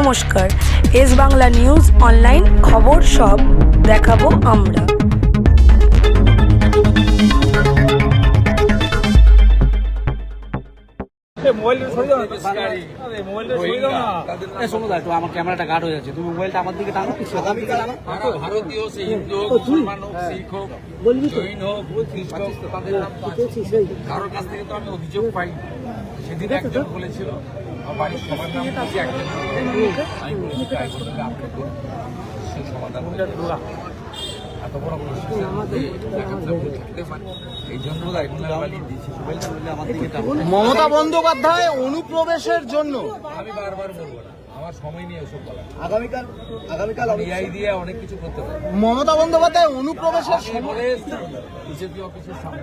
নমস্কার, S Bangla news online খবর সব দেখাবো আমরা। আমার ক্যামেরাটা গার্ড হয়ে যাচ্ছে, তুমি মোবাইলটা আমার দিকে টানো। ভারতীয় সেই হিন্দু হোক, মুসলমান হোক, শিখ হোক, জৈন হোক, খ্রিস্ট হোক, তাদের নাম তো আছে। কারোর কাছ থেকে তো আমি অভিযোগ পাই। সেদিন একজন বলেছিল আমার বাড়ির সবার নাম বলছি, একজন আমি বলেছি তাই বললে আপনি করুন, সেই সমাধান এত বড় থাকতে পারে। এই জন্য দিয়েছি মোবাইলটা বললে আমার দিকে টানো। মমতা বন্দ্যোপাধ্যায় অনুপ্রবেশের জন্য আমি বারবার বলবো না, আমার সময় নিয়ে এসব বলা। আগামীকাল এআই দিয়ে অনেক কিছু করতে পারে। মমতা বন্দ্যোপাধ্যায় অনুপ্রবেশের বিজেপি অফিসের সামনে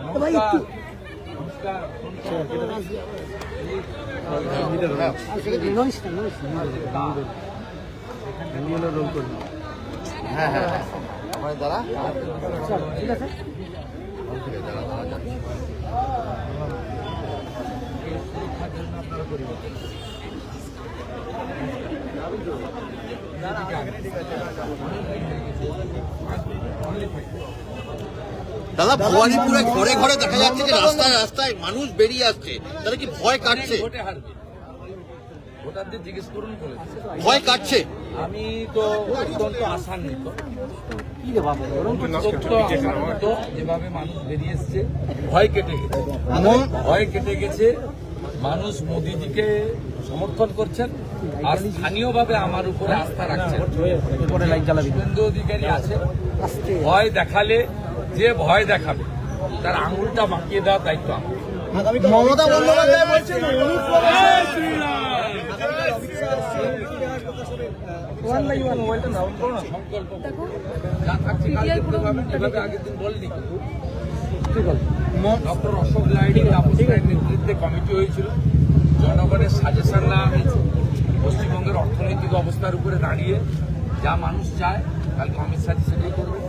দ্বারা দাদা ভবানীপুরে ঘরে ঘরে দেখা যাচ্ছে যে রাস্তায় রাস্তায় মানুষ বেরিয়ে আসছে, তারা কি ভয় কাটছে? ভোটারদের জিজ্ঞেস করুন, ভয় কাটছে। আমি তো অত্যন্ত আশান্বিত যেভাবে মানুষ বেরিয়ে এসছে। ভয় কেটে গেছে, ভয় কেটে গেছে। মানুষ মোদিজিকে সমর্থন করছেন আর স্থানীয়ভাবে আমার উপরে আস্থা রাখছেন। শুভেন্দু অধিকারী আছে, ভয় দেখালে যে ভয় দেখাবে তার আঙুলটা বাঁকিয়ে দেওয়ার দায়িত্ব আমার। মমতা বন্দ্যোপাধ্যায় বলছেন সংকল্প যা থাকছে আগের দিন বলেনি। ডক্টর অশোক লাহিড়ী নেতৃত্বে কমিটি হয়েছিল, জনগণের সাজেশন নেওয়া হয়েছে। পশ্চিমবঙ্গের অর্থনৈতিক অবস্থার উপরে দাঁড়িয়ে যা মানুষ চায় কালকে অমিত শাহ সেটাই করবে।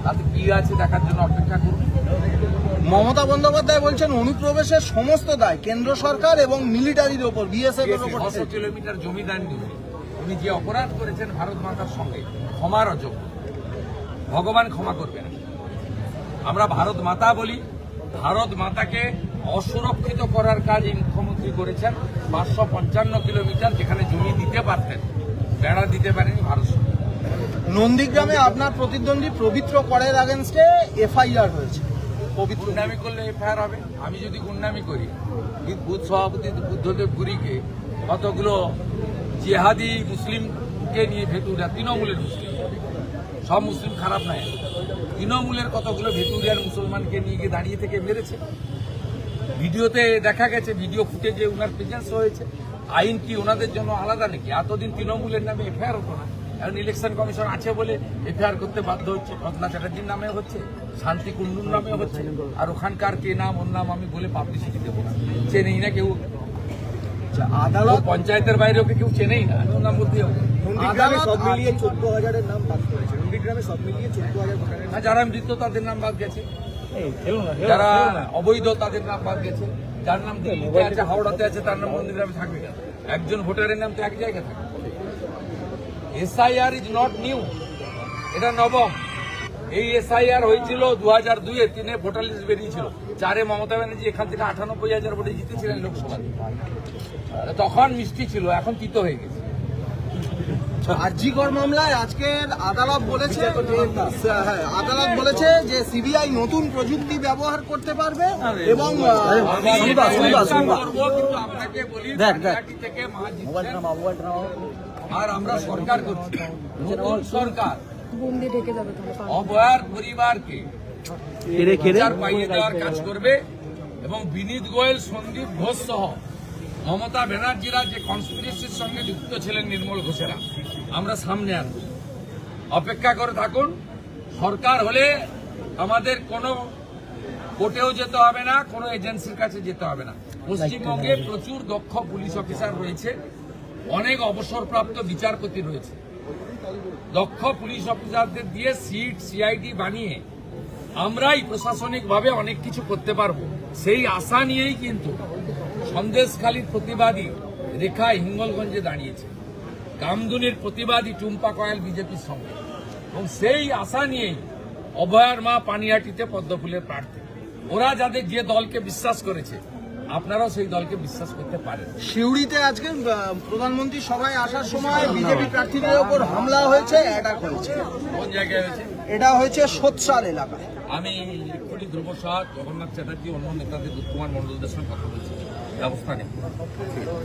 তাতে কি আছে দেখার জন্য অপেক্ষা করবে। মমতা বন্দ্যোপাধ্যায় বলছেন অনুপ্রবেশের সমস্ত দায় কেন্দ্র সরকার এবং মিলিটারির ওপর, বিএসএফ এর ওপর। 600 কিলোমিটার জমিদার নিয়ে উনি যে অপরাধ করেছেন ভারত মাতার সঙ্গে, ক্ষমার অযোগ্য। ভগবান ক্ষমা করবে না। আমরা ভারত মাতা বলি, ভারত মাতাকে অসুরক্ষিত করার কাজ এই মুখ্যমন্ত্রী করেছেন। 555 কিলোমিটার যেখানে জমি দিতে পারতেন, বেড়া দিতে পারেনি ভারত সরকার। নন্দীগ্রামে আপনার প্রতিদ্বন্দ্বী পবিত্র করের আগেনস্টে এফআইআর হয়েছে। গুন্ডামি করলে এফআইআর হবে। আমি যদি গুন্ডামি করি, বুথ সভাপতি বুদ্ধদেব গুরিকে কতগুলো জেহাদি মুসলিমকে নিয়ে ভেতুরিয়া, তৃণমূলের মুসলিম, সব মুসলিম খারাপ নয়, তৃণমূলের কতগুলো ভেতুরিয়ার মুসলমানকে নিয়ে গিয়ে দাঁড়িয়ে থেকে মেরেছে। ভিডিওতে দেখা গেছে, ভিডিও ফুটেজে ওনার প্রেজেন্স হয়েছে। আইন কি ওনাদের জন্য আলাদা নাকি? এতদিন তৃণমূলের নামে এফআইআর হতো না, এখন ইলেকশন কমিশন আছে বলে এফআইআর করতে বাধ্য হচ্ছে। রত্না চ্যাটার্জির নামে হচ্ছে, শান্তি কুন্ডুর নামে হচ্ছে, আর ওখানকার কে নাম ওর নাম আমি বলে পাবলিসিটি দেবো না। চেনেই না কেউ, আদালত পঞ্চায়েতের বাইরে ওকে কেউ চেনেই না, ওর নাম বলতে হবে। সব মিলিয়ে 14,000-এর নাম বাদ করেছে। নন্দীগ্রামে সব মিলিয়ে 14,000 যারা মৃত তাদের নাম বাদ গেছে, যারা অবৈধ তাদের নাম বাদ গেছে। যার নাম দিল্লিতে আছে, হাওড়াতে আছে, তার নাম নন্দীগ্রামে থাকবে কেন? একজন ভোটারের নাম তো এক জায়গায় থাকে। এসআইআর ইজ নট নিউ, এটা নবম। এই এসআইআর হয়েছিল 2002-এ, 3-এ ভোটার লিস্ট বেরিয়েছিল, 4-এ মমতা ব্যানার্জি এখান থেকে 98,000 ভোটে জিতেছিলেন লোকসভাতে। তখন মিষ্টি ছিল, এখন তিতো হয়ে গেছে। আরজিকর মামলায় আজকের আদালত বলেছে যে সিবিআই নতুন প্রযুক্তি ব্যবহার করতে পারবে এবং আপনাকে বলি থেকে আর আমরা সরকার করছি, নতুন সরকার অভয়ার পরিবারকে পাইয়ে দেওয়ার কাজ করবে এবং বিনীত গোয়েল, সন্দীপ ঘোষ সহ মমতা ব্যানার্জিরা যে কনস্পিরেসির সঙ্গে যুক্ত ছিলেন, নির্মল ঘোষেরা, আমরা সামনে আনব। অপেক্ষা করে থাকুন। সরকার হলে আমাদের কোনো কোর্টেও যেতে হবে না, কোনো এজেন্সির কাছে যেতে হবে না। পশ্চিমবঙ্গে প্রচুর দক্ষ পুলিশ অফিসার রয়েছে, অনেক অবসরপ্রাপ্ত বিচারপতি রয়েছে। দক্ষ পুলিশ অফিসারদের দিয়ে সিট, সিআইডি বানিয়ে আমরাই প্রশাসনিকভাবে অনেক কিছু করতে পারবো। সেই আশা নিয়েই কিন্তু সন্দেশখালীর প্রতিবাদী রেখা হিঙ্গলগঞ্জে দাঁড়িয়েছে। কামদুনির প্রতিবাদী টুম্পা কয়াল বিজেপির সঙ্গে, এবং সেই আশা নিয়েই অভয়ার মা পানিহাটিতে পদ্মফুলের প্রার্থী। ওরা যাদের যে দলকে বিশ্বাস করেছে, আপনারাও সেই দলকে বিশ্বাস করতে পারেন। সিউড়িতে আজকে প্রধানমন্ত্রী সভায় আসার সময় বিজেপি প্রার্থীদের ওপর হামলা হয়েছে, অ্যাটাক হয়েছে। কোন জায়গায় হয়েছে? এটা হয়েছে সোৎসাল এলাকায়। আমি এক্ষুনি ধ্রুব সাহা, জগন্নাথ চ্যাটার্জি, অন্য নেতাদের দুধকুমার মন্ডলদের সঙ্গে কথা বলছি, ব্যবস্থা নেই।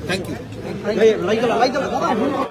Thank you.